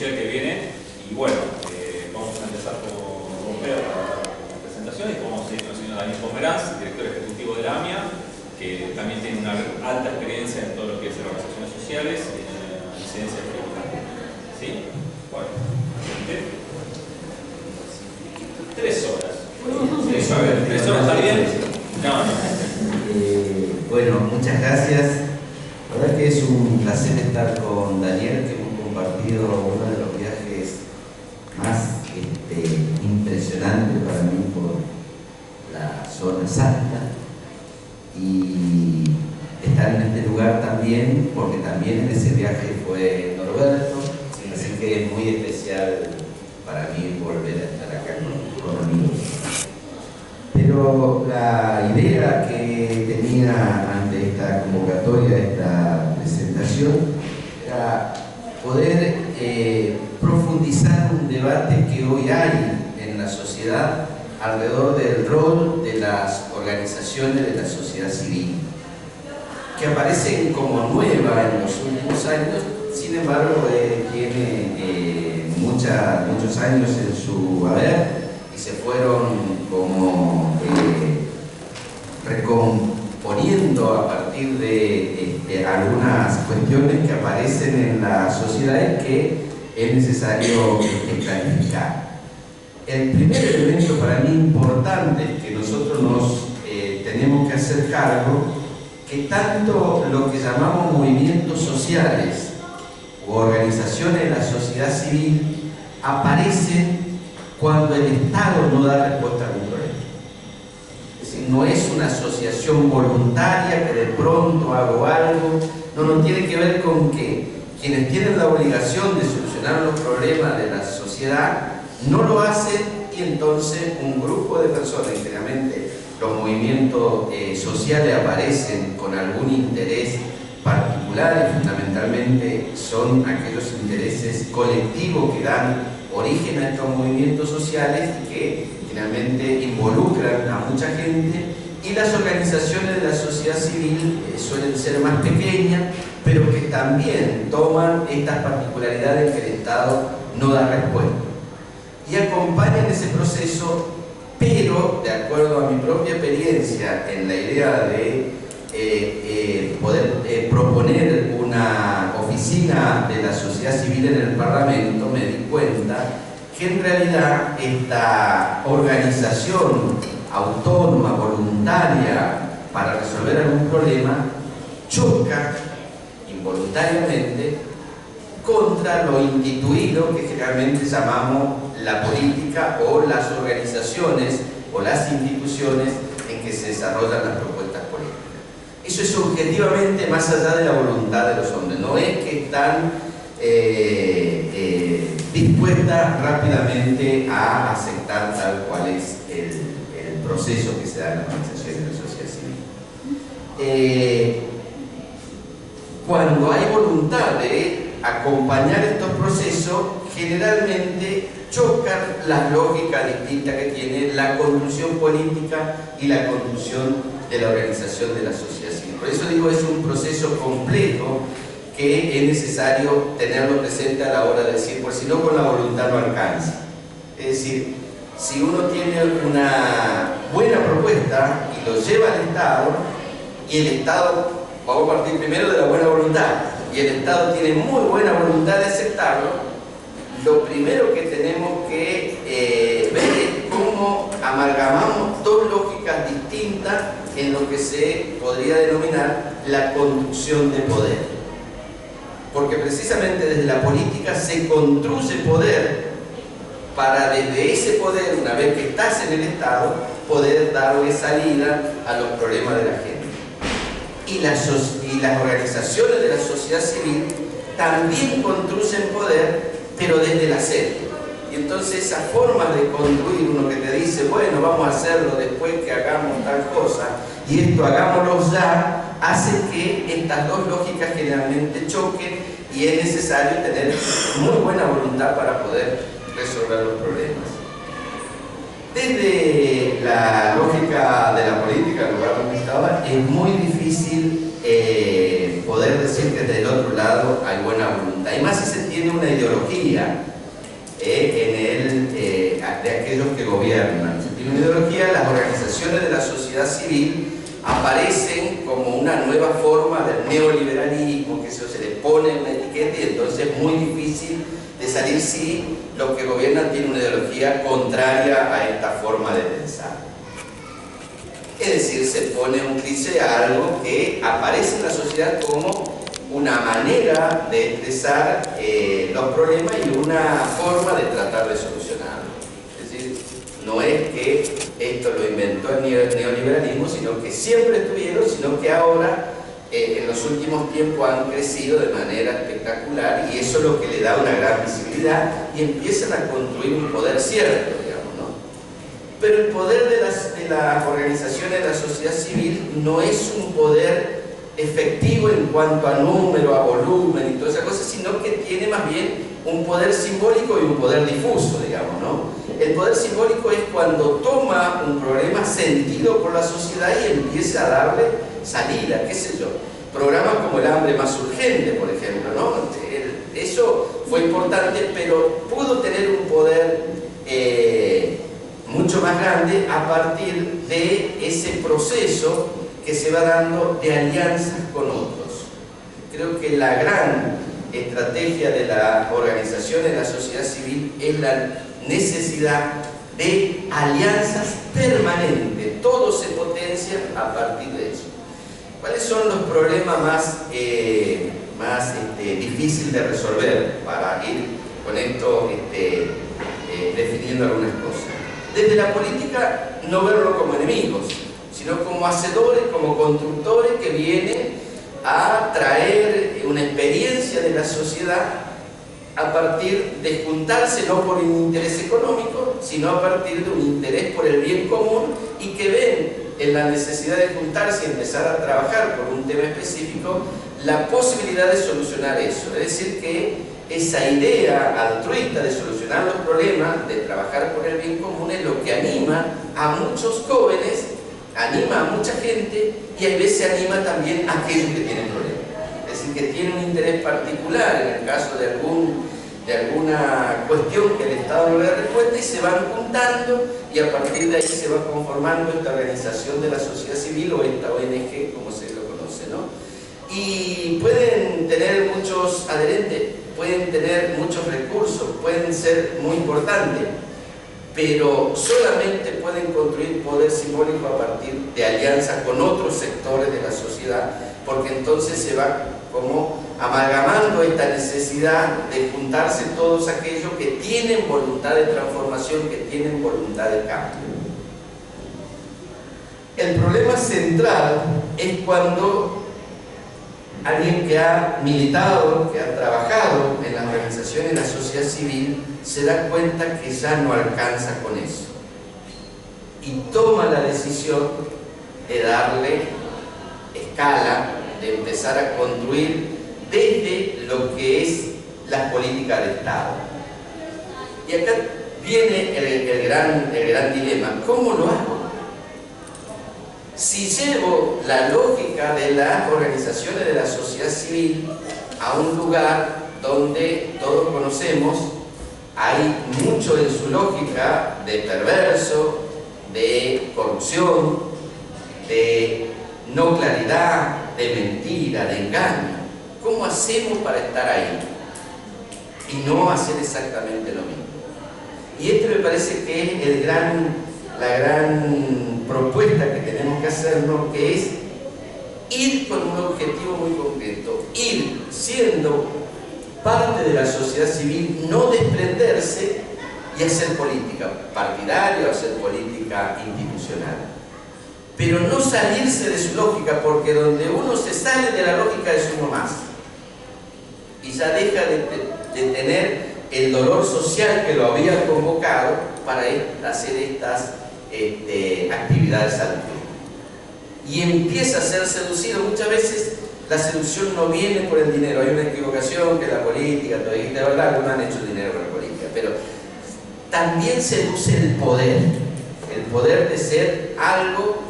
social que viene. Y bueno, vamos a empezar con Pedro para la presentación y vamos a ir con el señor Daniel Pomeranz, director ejecutivo de la AMIA, que también tiene una alta experiencia en todo lo que es organizaciones sociales y en la incidencia tributaria. ¿Sí? Bueno, 3 horas. 3 horas, ¿está bien? No. Bueno, muchas gracias. La verdad que es un placer estar con Daniel, que hemos compartido uno de los viajes más impresionantes para mí por la zona santa, y estar en este lugar también, porque también en ese viaje fue Norberto, así que es muy especial para mí volver a estar acá con amigos. Pero la idea que tenía ante esta convocatoria, esta presentación, era poder profundizar un debate que hoy hay en la sociedad alrededor del rol de las organizaciones de la sociedad civil, que aparecen como nueva en los últimos años. Sin embargo, tiene muchos años en su haber y se fueron como recomponiendo a partir de algunas cuestiones que aparecen en la sociedad y que es necesario clarificar. El primer elemento para mí importante que nosotros nos tenemos que hacer cargo, que tanto lo que llamamos movimientos sociales o organizaciones de la sociedad civil aparecen cuando el Estado no da respuesta a algún problema. Es decir, no es una asociación voluntaria que de pronto hago algo, no tiene que ver con que quienes tienen la obligación de solucionar los problemas de la sociedad no lo hacen, y entonces un grupo de personas, generalmente los movimientos sociales aparecen con algún interés particular, y fundamentalmente son aquellos intereses colectivos que dan origen a estos movimientos sociales y que finalmente involucran a mucha gente. Y las organizaciones de la sociedad civil suelen ser más pequeñas, pero que también toman estas particularidades que el Estado no da respuesta y acompañan ese proceso, pero de acuerdo a mi propia experiencia en la idea de poder proponer una oficina de la sociedad civil en el Parlamento, me di cuenta que en realidad esta organización autónoma, voluntaria, para resolver algún problema, choca involuntariamente contra lo instituido que generalmente llamamos la política o las organizaciones o las instituciones en que se desarrollan las propuestas políticas. Eso es objetivamente más allá de la voluntad de los hombres, no es que están dispuestas rápidamente a aceptar tal cual es el proceso que se da en la organización de la sociedad civil. Cuando hay voluntad de acompañar estos procesos, generalmente chocan las lógicas distintas que tiene la construcción política y la construcción de la organización de la sociedad civil. Por eso digo, es un proceso complejo que es necesario tenerlo presente a la hora de decir, porque si no, con la voluntad no alcanza. Es decir, si uno tiene una buena propuesta y lo lleva al Estado, y el Estado, vamos a partir primero de la buena voluntad, y el Estado tiene muy buena voluntad de aceptarlo, lo primero que tenemos que ver es cómo amalgamamos dos lógicas distintas en lo que se podría denominar la construcción de poder. Porque precisamente desde la política se construye poder para desde ese poder, una vez que estás en el Estado, poder darle salida a los problemas de la gente. Y las organizaciones de la sociedad civil también construyen poder, pero desde el hacer. Y entonces esas formas de construir, uno que te dice, bueno, vamos a hacerlo después que hagamos tal cosa, y esto hagámoslo ya, hace que estas dos lógicas generalmente choquen, y es necesario tener muy buena voluntad para poder resolver los problemas. Desde la lógica de la política, el lugar donde estaba, es muy difícil poder decir que desde el otro lado hay buena voluntad. pregunta, y más si se tiene una ideología de aquellos que gobiernan. Se tiene una ideología, las organizaciones de la sociedad civil aparecen como una nueva forma del neoliberalismo, que se le pone una etiqueta y entonces es muy difícil de salir si los que gobiernan tienen una ideología contraria a esta forma de pensar. Es decir, se pone un cliché a algo que aparece en la sociedad como una manera de expresar los problemas y una forma de tratar de solucionarlos. Es decir, no es que esto lo inventó el neoliberalismo, sino que siempre estuvieron, sino que ahora en los últimos tiempos han crecido de manera espectacular, y eso es lo que le da una gran visibilidad y empiezan a construir un poder cierto, digamos, ¿no? Pero el poder de las organizaciones de la sociedad civil no es un poder efectivo en cuanto a número, a volumen y todas esas cosas, sino que tiene más bien un poder simbólico y un poder difuso, digamos, ¿no? El poder simbólico es cuando toma un problema sentido por la sociedad y empieza a darle salida, qué sé yo. Programas como el hambre más urgente, por ejemplo, ¿no? Eso fue importante, pero pudo tener un poder mucho más grande a partir de ese proceso que se va dando de alianzas con otros. Creo que la gran estrategia de la organización de la sociedad civil es la necesidad de alianzas permanentes. Todo se potencia a partir de eso. ¿Cuáles son los problemas más difíciles de resolver para ir con esto definiendo algunas cosas? Desde la política, no verlo como enemigos, sino como hacedores, como constructores que vienen a traer una experiencia de la sociedad a partir de juntarse no por un interés económico, sino a partir de un interés por el bien común, y que ven en la necesidad de juntarse y empezar a trabajar por un tema específico la posibilidad de solucionar eso. Es decir, que esa idea altruista de solucionar los problemas, de trabajar por el bien común, es lo que anima a muchos jóvenes, anima a mucha gente, y a veces anima también a aquellos que tienen problemas. Es decir, que tienen un interés particular en el caso de alguna cuestión que el Estado no le da respuesta, y se van juntando, y a partir de ahí se va conformando esta organización de la sociedad civil, o esta ONG, como se lo conoce, ¿no? Y pueden tener muchos adherentes, pueden tener muchos recursos, pueden ser muy importantes, pero solamente pueden construir poder simbólico a partir de alianzas con otros sectores de la sociedad, porque entonces se va como amalgamando esta necesidad de juntarse todos aquellos que tienen voluntad de transformación, que tienen voluntad de cambio. El problema central es cuando alguien que ha militado, que ha trabajado en las organizaciones de la sociedad civil, se da cuenta que ya no alcanza con eso y toma la decisión de darle escala, de empezar a construir desde lo que es la política de Estado. Y acá viene el gran dilema: ¿cómo lo hago? Si llevo la lógica de las organizaciones de la sociedad civil a un lugar donde todos conocemos, hay mucho en su lógica de perverso, de corrupción, de no claridad, de mentira, de engaño. ¿Cómo hacemos para estar ahí y no hacer exactamente lo mismo? Y este me parece que es la gran propuesta que tenemos que hacernos, que es ir con un objetivo muy concreto, ir siendo parte de la sociedad civil, no desprenderse y hacer política partidaria o hacer política institucional, pero no salirse de su lógica, porque donde uno se sale de la lógica es uno más y ya deja de tener el dolor social que lo había convocado para hacer estas actividades altruistas, y empieza a ser seducido. Muchas veces la seducción no viene por el dinero. Hay una equivocación que la política, todo de verdad, algunos han hecho dinero con la política, pero también seduce el poder de ser algo,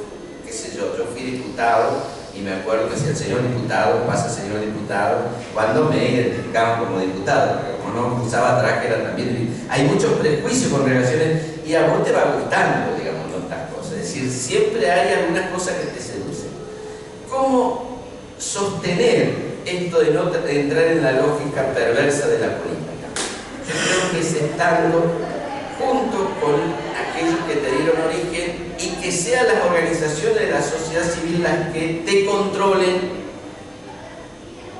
qué sé yo. Yo fui diputado y me acuerdo que decía el señor diputado, pasa señor diputado, cuando me identificaban como diputado, porque como no usaba traje era también... Hay muchos prejuicios con relaciones, y a vos te va gustando, digamos, ¿no? Estas cosas. Es decir, siempre hay algunas cosas que te seducen. ¿Cómo sostener esto de no entrar en la lógica perversa de la política? Yo creo que es estando junto con aquellos que te dieron origen y que sean las organizaciones de la sociedad civil las que te controlen,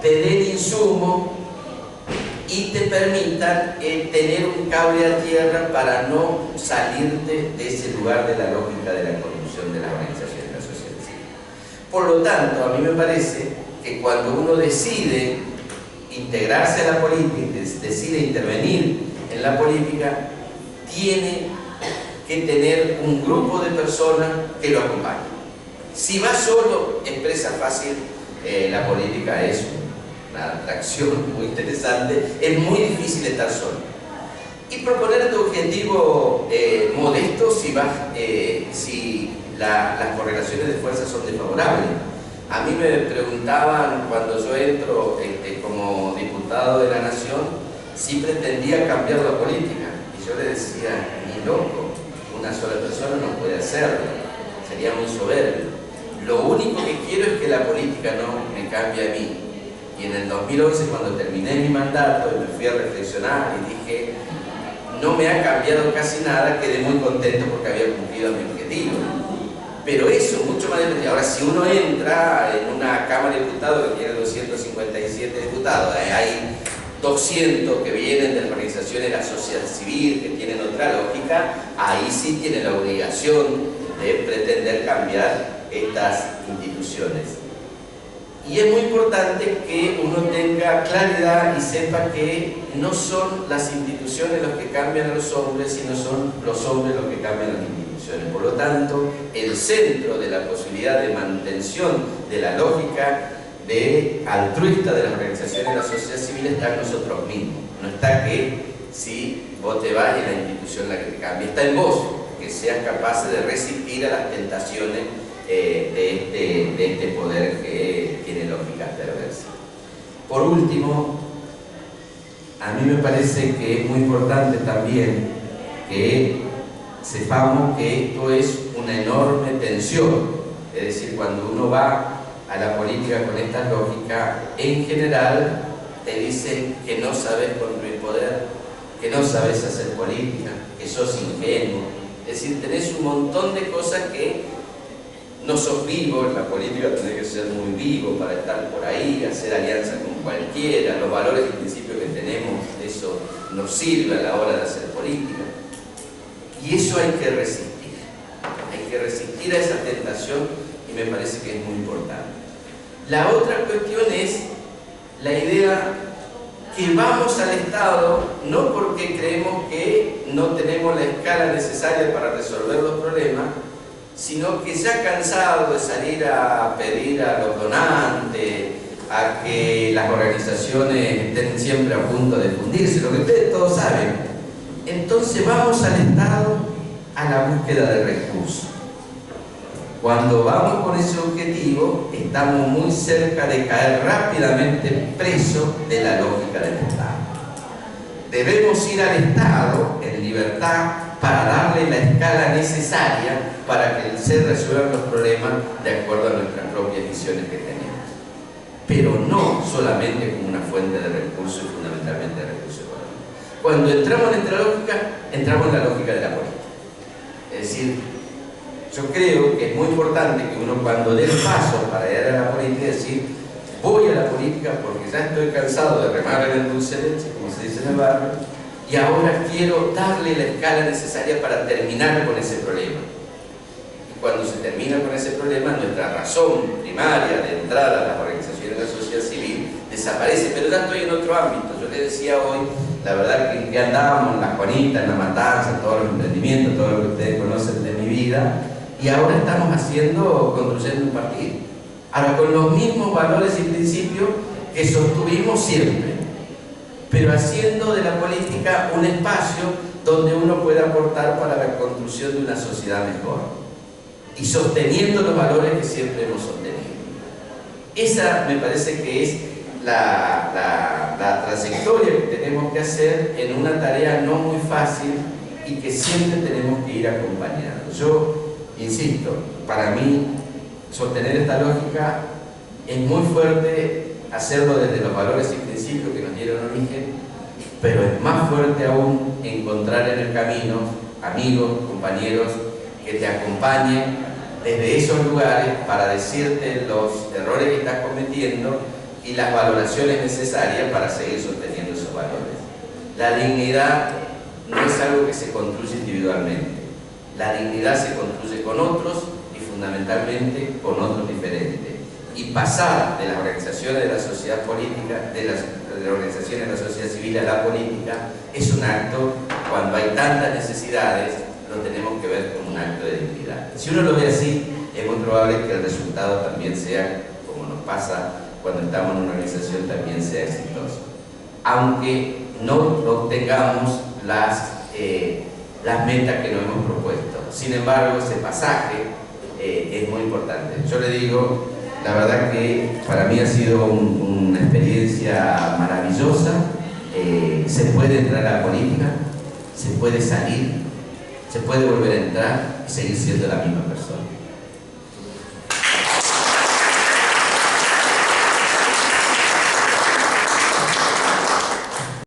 te den insumo y te permitan tener un cable a tierra para no salirte de ese lugar de la lógica de la corrupción de las organizaciones de la sociedad civil. Por lo tanto, a mí me parece que cuando uno decide integrarse a la política, decide intervenir en la política, tiene que tener un grupo de personas que lo acompañen. Si va solo, es presa fácil. La política es una atracción muy interesante, es muy difícil estar solo. Y proponer tu objetivo modesto si las correlaciones de fuerza son desfavorables. A mí me preguntaban cuando yo entro como diputado de la Nación si pretendía cambiar la política. Y yo le decía, ni loco, una sola persona no puede hacerlo, sería muy soberbio. Lo único que quiero es que la política no me cambie a mí. Y en el 2011, cuando terminé mi mandato y me fui a reflexionar y dije, no me ha cambiado casi nada, quedé muy contento porque había cumplido mi objetivo. Pero eso, mucho más de... Ahora, si uno entra en una Cámara de Diputados que tiene 257 diputados, hay 200 que vienen de las organizaciones de la sociedad civil, que tienen otra lógica, ahí sí tiene la obligación de pretender cambiar estas instituciones. Y es muy importante que uno tenga claridad y sepa que no son las instituciones los que cambian a los hombres, sino son los hombres los que cambian a las instituciones. Por lo tanto, el centro de la posibilidad de mantención de la lógica de altruista de las organizaciones de la sociedad civil está en nosotros mismos. No está que si vos te vas y la institución la que te cambia. Está en vos, que seas capaz de resistir a las tentaciones de este poder que tiene lógica perversa. Por último, a mí me parece que es muy importante también que sepamos que esto es una enorme tensión. Es decir, cuando uno va a la política con esta lógica, en general te dicen que no sabes construir poder, que no sabes hacer política, que sos ingenuo. Es decir, tenés un montón de cosas que no sos vivo. En la política tenés que ser muy vivo para estar por ahí, hacer alianza con cualquiera. Los valores y principios que tenemos, eso nos sirve a la hora de hacer política. Y eso hay que resistir. Hay que resistir a esa tentación y me parece que es muy importante. La otra cuestión es la idea que vamos al Estado no porque creemos que no tenemos la escala necesaria para resolver los problemas, sino que ya cansado de salir a pedir a los donantes, a que las organizaciones estén siempre a punto de fundirse, lo que ustedes todos saben. Entonces vamos al Estado a la búsqueda de recursos. Cuando vamos con ese objetivo, estamos muy cerca de caer rápidamente presos de la lógica del Estado. Debemos ir al Estado en libertad para darle la escala necesaria para que se resuelvan los problemas de acuerdo a nuestras propias visiones que tenemos. Pero no solamente como una fuente de recursos y fundamentalmente de recursos económicos. Cuando entramos en esta lógica, entramos en la lógica de la política. Es decir, yo creo que es muy importante que uno cuando dé el paso para ir a la política, decir, voy a la política porque ya estoy cansado de remar en el dulce de leche, como se dice en el barrio, y ahora quiero darle la escala necesaria para terminar con ese problema. Y cuando se termina con ese problema, nuestra razón primaria de entrada a las organizaciones de la sociedad civil desaparece, pero ya estoy en otro ámbito. Yo les decía hoy, la verdad que andábamos en la Juanita, en la Matanza, en todos los emprendimientos, todo lo que ustedes conocen de mi vida, y ahora estamos construyendo un partido. Ahora, con los mismos valores y principios que sostuvimos siempre, pero haciendo de la política un espacio donde uno pueda aportar para la construcción de una sociedad mejor y sosteniendo los valores que siempre hemos sostenido. Esa me parece que es la trayectoria que tenemos que hacer en una tarea no muy fácil y que siempre tenemos que ir acompañando. Yo insisto, para mí sostener esta lógica es muy fuerte, hacerlo desde los valores y principios que nos dieron origen, pero es más fuerte aún encontrar en el camino amigos, compañeros que te acompañen desde esos lugares para decirte los errores que estás cometiendo y las valoraciones necesarias para seguir sosteniendo esos valores. La dignidad no es algo que se construye individualmente. La dignidad se construye con otros y fundamentalmente con otros diferentes. Y pasar de las organizaciones de la sociedad política, de las organizaciones de la sociedad civil a la política, es un acto, cuando hay tantas necesidades, lo tenemos que ver como un acto de dignidad. Si uno lo ve así, es muy probable que el resultado también sea, como nos pasa cuando estamos en una organización, también sea exitoso. Aunque no obtengamos las metas que nos hemos propuesto. Sin embargo, ese pasaje es muy importante. Yo le digo, la verdad que para mí ha sido una experiencia maravillosa. Se puede entrar a la política, se puede salir, se puede volver a entrar y seguir siendo la misma persona.